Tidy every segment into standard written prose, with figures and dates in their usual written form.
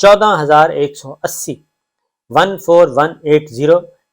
14,180 14180।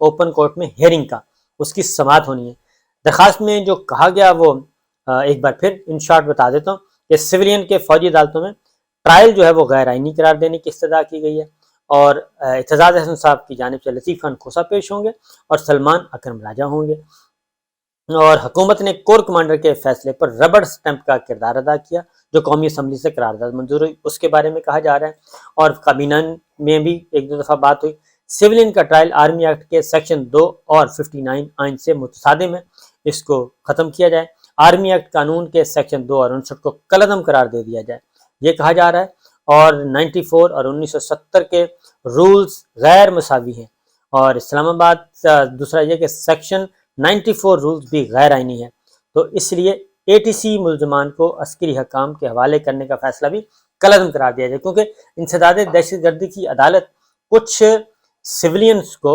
Open court میں hearing کا، اس کی سماعت ہونی ہے۔ درخواست میں جو کہا گیا وہ ایک بار پھر ان شارٹ بتا دیتا ہوں کہ سویلین کے فوجی عدالتوں میں ٹرائل جو ہے وہ غیر آئینی قرار دینے کی استدعا کی گئی ہے، اور اعتزاز احسن صاحب کی جانب سے لطیف خان کھوسا پیش ہوں گے اور سلمان اکرم راجہ ہوں گے، اور حکومت نے کور کمانڈر کے فیصلے پر ربڑ سٹیمپ کا کردار ادا کیا جو قومی اسمبلی سے قرارداد منظور ہوئی، اس کے بارے میں کہا جا رہا ہے۔ اور کابینہ میں بھی ایک دو دفعہ بات ہوئی۔ سویلین کا ٹرائل آرمی ایکٹ کے سیکشن 2 اور 59 آئین سے متصادم ہے، اس کو ختم کیا جائے۔ آرمی ایکٹ قانون کے سیکشن 2 اور 59 کو کالعدم قرار دے دیا جائے، یہ کہا جا رہا ہے۔ اور 94 اور 1970 کے رولز غیر مساوی ہیں، اور اسلام آباد دوسرا یہ کہ سیکشن 94 رولز بھی غیر آئینی ہے، تو اس لیے ATC ملزمان کو عسکری حکام کے حوالے کرنے کا فیصلہ بھی کالعدم قرار دیا جائے، کیونکہ انسداد دہشت گردی کی عدالت کچھ سویلینز کو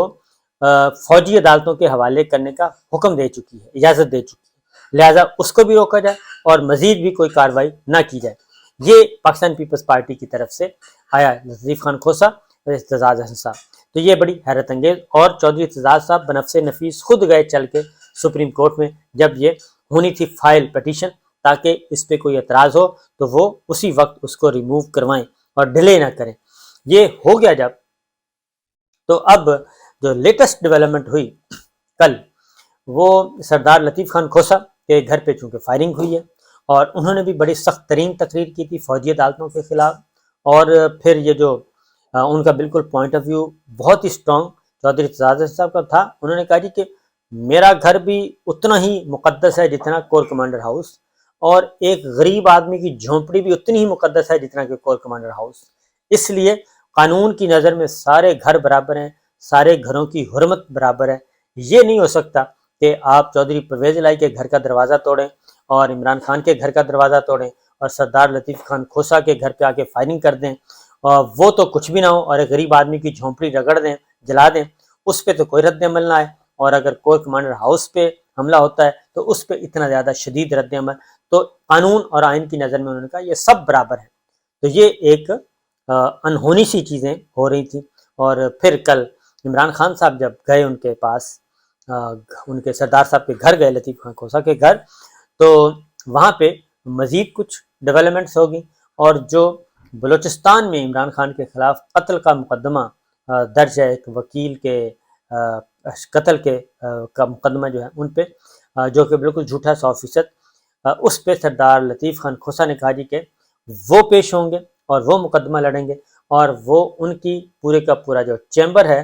فوجی عدالتوں کے حوالے کرنے کا حکم دے چکی ہے، اجازت دے چکی ہے، لہٰذا اس کو بھی روکا جائے اور مزید بھی کوئی کارروائی نہ کی جائے۔ یہ پاکستان پیپلز پارٹی کی طرف سے آیا لطیف خان کھوسا اور اعتزاز احسن صاحب، تو یہ بڑی حیرت انگیز، اور چودھری اعتزاز صاحب بنفس نفیس خود گئے چل کے سپریم کورٹ میں، جب یہ ہونی تھی فائل پٹیشن تاکہ اس پہ کوئی اعتراض ہو تو وہ اسی وقت اس کو ریموو کروائیں اور ڈیلے نہ کریں۔ یہ ہو گیا جب، تو اب جو لیٹسٹ ڈیولپمنٹ ہوئی کل، وہ سردار لطیف خان کھوسا کے گھر پہ چونکہ فائرنگ ہوئی ہے، اور انہوں نے بھی بڑی سخت ترین تقریر کی تھی فوجی عدالتوں کے خلاف، اور پھر یہ جو ان کا بالکل پوائنٹ آف ویو بہت ہی اسٹرانگ چودھری اعتزاز احسن صاحب کا تھا۔ انہوں نے کہا جی کہ میرا گھر بھی اتنا ہی مقدس ہے جتنا کور کمانڈر ہاؤس، اور ایک غریب آدمی کی جھونپڑی بھی اتنی ہی مقدس ہے جتنا کہ کور کمانڈر ہاؤس، اس لیے قانون کی نظر میں سارے گھر برابر ہیں، سارے گھروں کی حرمت برابر ہے۔ یہ نہیں ہو سکتا کہ آپ چودھری پرویز الہی کے گھر کا دروازہ توڑیں اور عمران خان کے گھر کا دروازہ توڑیں اور سردار لطیف خان کھوسا کے گھر پہ آ کے فائرنگ کر دیں، اور وہ تو کچھ بھی نہ ہو، اور ایک غریب آدمی کی جھونپڑی رگڑ دیں، جلا دیں، اس پہ تو کوئی رد عمل نہ آئے، اور اگر کور کمانڈر ہاؤس پہ حملہ ہوتا ہے تو اس پہ اتنا زیادہ شدید رد عمل۔ تو قانون اور آئین کی نظر میں انہوں نے کہا یہ سب برابر ہیں، تو یہ ایک انہونی سی چیزیں ہو رہی تھیں۔ اور پھر کل عمران خان صاحب جب گئے ان کے پاس، ان کے سردار صاحب کے گھر گئے، لطیف خان کھوسا کے گھر، تو وہاں پہ مزید کچھ ڈیولپمنٹس ہوگی، اور جو بلوچستان میں عمران خان کے خلاف قتل کا مقدمہ درج ہے، ایک وکیل کے قتل کے کا مقدمہ جو ہے ان پہ، جو کہ بالکل جھوٹا 100%، اس پہ سردار لطیف خان کھوسا نے کہا جی کہ وہ پیش ہوں گے اور وہ مقدمہ لڑیں گے، اور وہ ان کی پورے کا پورا جو چیمبر ہے،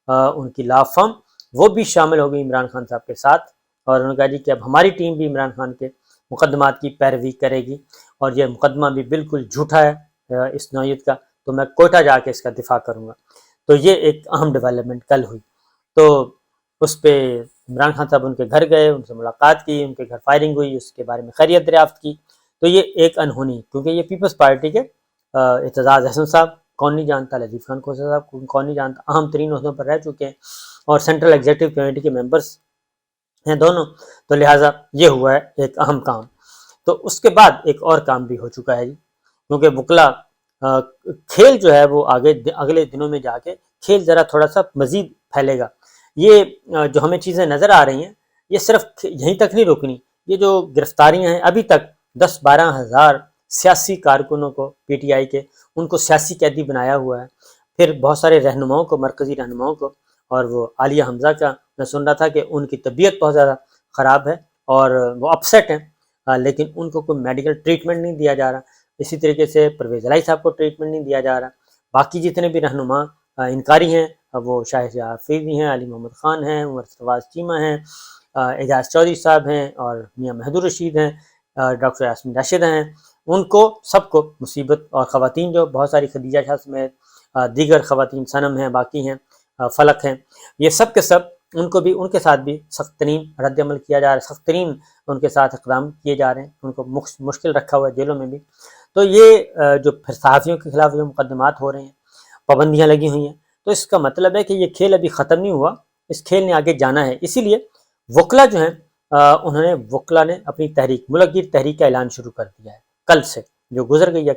ان کی لا فرم، وہ بھی شامل ہوگی عمران خان صاحب کے ساتھ، اور انہوں نے کہا جی کہ اب ہماری ٹیم بھی عمران خان کے مقدمات کی پیروی کرے گی، اور یہ مقدمہ بھی بالکل جھوٹا ہے اس نوعیت کا، تو میں کوئٹہ جا کے اس کا دفاع کروں گا۔ تو یہ ایک اہم ڈیولپمنٹ کل ہوئی، تو اس پہ عمران خان صاحب ان کے گھر گئے، ان سے ملاقات کی، ان کے گھر فائرنگ ہوئی، اس کے بارے میں خیریت دریافت کی، تو یہ ایک انہونی، کیونکہ یہ پیپلز پارٹی کے اعتزاز احسن صاحب کون نہیں جانتا، لطیف خان کھوسا صاحب کون نہیں جانتا، اہم ترین عہدوں پر رہ چکے ہیں، اور سینٹرل ایگزیکٹو کمیٹی کے ممبرس ہیں دونوں، تو لہٰذا یہ ہوا ہے ایک اہم کام۔ تو اس کے بعد ایک اور کام بھی ہو چکا ہے جی، کیونکہ وکلا کھیل جو ہے وہ اگلے دنوں میں جا کے کھیل ذرا تھوڑا سا مزید پھیلے گا۔ یہ جو ہمیں چیزیں نظر آ رہی ہیں، یہ صرف یہیں تک نہیں رکنی، یہ جو گرفتاریاں ہیں، ابھی تک 10-12 ہزار سیاسی کارکنوں کو PTI کے ان کو سیاسی قیدی بنایا ہوا ہے، پھر بہت سارے رہنماؤں کو، مرکزی رہنماؤں کو، اور وہ عالیہ حمزہ کا میں سن رہا تھا کہ ان کی طبیعت بہت زیادہ خراب ہے اور وہ اپسیٹ ہیں، لیکن ان کو کوئی میڈیکل ٹریٹمنٹ نہیں دیا جا رہا، اسی طریقے سے پرویز الہی صاحب کو ٹریٹمنٹ نہیں دیا جا رہا، باقی جتنے بھی رہنما انکاری ہیں، وہ شاہ حافظی ہیں، علی محمد خان ہیں، عمر فواز چیمہ ہیں، اعجاز چودھری صاحب ہیں، اور میاں مہد الرشید ہیں، ڈاکٹر یاسمین راشد ہیں، ان کو سب کو مصیبت، اور خواتین جو بہت ساری، خدیجہ شاہ سمیت دیگر خواتین، صنم ہیں، باقی ہیں، فلک ہیں، یہ سب کے سب ان کو بھی، ان کے ساتھ بھی سخت ترین رد عمل کیا جا رہا ہے، سخت ترین ان کے ساتھ اقدام کیے جا رہے ہیں، ان کو مشکل رکھا ہوا ہے جیلوں میں بھی۔ تو یہ جو پھر صحافیوں کے خلاف جو مقدمات ہو رہے ہیں، پابندیاں لگی ہوئی ہیں، تو اس کا مطلب ہے کہ یہ کھیل ابھی ختم نہیں ہوا، اس کھیل نے آگے جانا ہے۔ اسی لیے وکلا جو ہیں، وکلا نے اپنی تحریک، ملک گیر تحریک کا اعلان شروع کر دیا ہے کل سے، جو گزر گئی ہے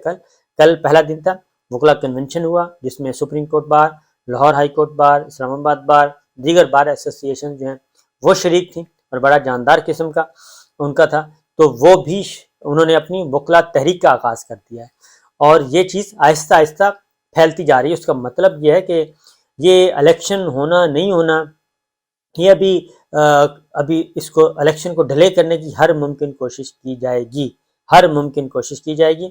کل پہلا دن تھا، وکلا کنونشن ہوا، جس میں supreme court bar, Lahore high court bar, Islamabad bar, دیگر بار ایسوسیشن جو ہیں وہ شریک تھیں اور بڑا جاندار قسم کا ان کا تھا، تو وہ بھی انہوں نے اپنی وکلا تحریک کا آغاز کر دیا ہے، اور یہ چیز آہستہ آہستہ پھیلتی جا رہی ہے۔ اس کا مطلب یہ ہے کہ یہ الیکشن ہونا نہیں ہونا، یہ ابھی اس کو الیکشن کو ڈیلے کرنے کی ہر ممکن کوشش کی جائے گی، ہر ممکن کوشش کی جائے گی۔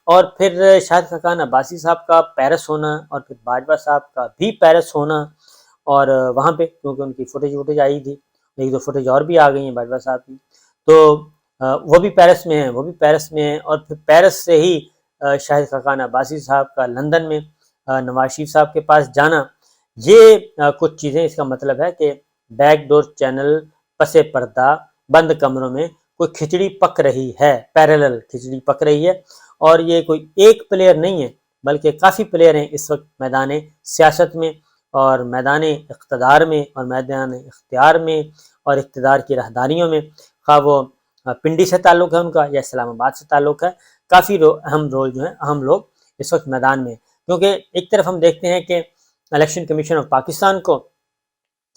اور پھر شاہد خاقان عباسی صاحب کا پیرس ہونا، اور پھر باجوہ صاحب کا بھی پیرس ہونا، اور وہاں پہ کیونکہ ان کی فوٹیج آئی تھی، ایک دو فوٹیج اور بھی آ گئی ہیں باجوہ صاحب کی، تو وہ بھی پیرس میں ہیں، وہ بھی پیرس میں ہیں۔ اور پھر پیرس سے ہی شاہد خاقان عباسی صاحب کا لندن میں نواز شریف صاحب کے پاس جانا، یہ کچھ چیزیں اس کا مطلب ہے کہ بیک ڈور چینل، پس پردہ، بند کمروں میں کوئی کھچڑی پک رہی ہے، پیریلل کھچڑی پک رہی ہے، اور یہ کوئی ایک پلیئر نہیں ہے بلکہ کافی پلیئر ہیں اس وقت میدان سیاست میں اور میدان اقتدار میں اور میدان اختیار میں اور اقتدار کی راہداریوں میں، خواہ وہ پنڈی سے تعلق ہے ان کا یا اسلام آباد سے تعلق ہے، کافی اہم رول جو ہیں اہم لوگ اس وقت میدان میں، کیونکہ ایک طرف ہم دیکھتے ہیں کہ الیکشن کمیشن آف پاکستان کو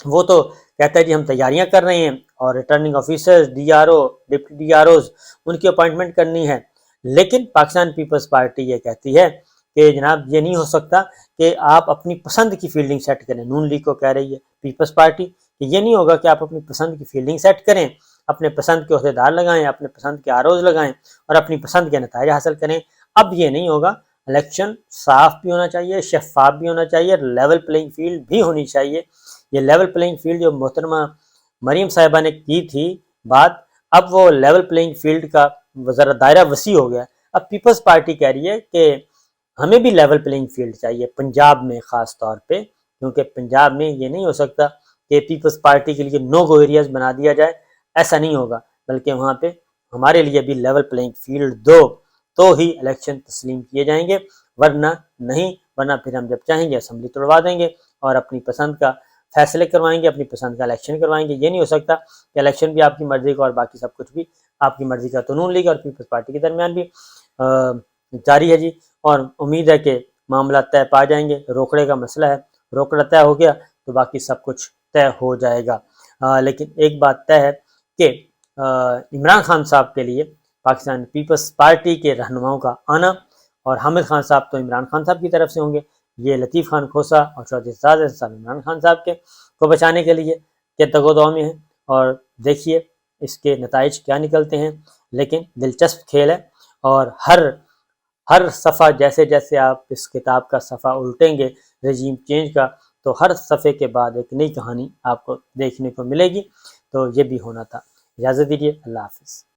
وہ تو کہتا ہے جی ہم تیاریاں کر رہے ہیں اور returning officers, D R O, deputy D R Os, ان کی اپوائنٹمنٹ کرنی ہے، لیکن پاکستان پیپلز پارٹی یہ کہتی ہے کہ جناب یہ نہیں ہو سکتا کہ آپ اپنی پسند کی فیلڈنگ سیٹ کریں۔ نون لیگ کو کہہ رہی ہے پیپلز پارٹی کہ یہ نہیں ہوگا کہ آپ اپنی پسند کی فیلڈنگ سیٹ کریں، اپنے پسند کے عہدیدار لگائیں، اپنے پسند کے آر اوز لگائیں اور اپنی پسند کے نتائج حاصل کریں۔ اب یہ نہیں ہوگا، الیکشن صاف بھی ہونا چاہیے، شفاف بھی ہونا چاہیے، لیول پلینگ فیلڈ بھی ہونی چاہیے۔ یہ لیول پلینگ فیلڈ جو محترمہ مریم صاحبہ نے کی تھی بات، اب وہ لیول پلینگ فیلڈ کا ذرا دائرہ وسیع ہو گیا۔ اب پیپلز پارٹی کہہ رہی ہے کہ ہمیں بھی لیول پلینگ فیلڈ چاہیے، پنجاب میں خاص طور پہ، کیونکہ پنجاب میں یہ نہیں ہو سکتا کہ پیپلز پارٹی کے لیے نو گو ایریاز بنا دیا جائے، ایسا نہیں ہوگا، بلکہ وہاں پہ ہمارے لیے بھی لیول پلینگ فیلڈ دو تو ہی الیکشن تسلیم کیے جائیں گے، ورنہ نہیں، ورنہ پھر ہم جب چاہیں گے اسمبلی توڑوا دیں گے اور اپنی پسند کا فیصلے کروائیں گے، اپنی پسند کا الیکشن کروائیں گے۔ یہ نہیں ہو سکتا کہ الیکشن بھی آپ کی مرضی کا اور باقی سب کچھ بھی آپ کی مرضی کا۔ تو نون لیگ اور پیپلز پارٹی کے درمیان بھی جاری ہے جی، اور امید ہے کہ معاملات طے پا جائیں گے۔ روکڑے کا مسئلہ ہے، روکڑا طے ہو گیا تو باقی سب کچھ طے ہو جائے گا۔ لیکن ایک بات طے ہے کہ عمران خان صاحب کے لیے پاکستان پیپلز پارٹی کے رہنماؤں کا آنا، اور حامد خان صاحب تو عمران خان صاحب کی طرف سے ہوں گے، یہ لطیف خان کھوسا اور چودھری اعزاز صاحب عمران خان صاحب کے کو بچانے کے لیے کہ دگ و دو میں ہیں، اور دیکھیے اس کے نتائج کیا نکلتے ہیں۔ لیکن دلچسپ کھیل ہے، اور ہر صفحہ جیسے جیسے آپ اس کتاب کا صفحہ الٹیں گے رجیم چینج کا، تو ہر صفحے کے بعد ایک نئی کہانی آپ کو دیکھنے کو ملے گی۔ تو یہ بھی ہونا تھا۔ اجازت دیجیے، اللہ حافظ۔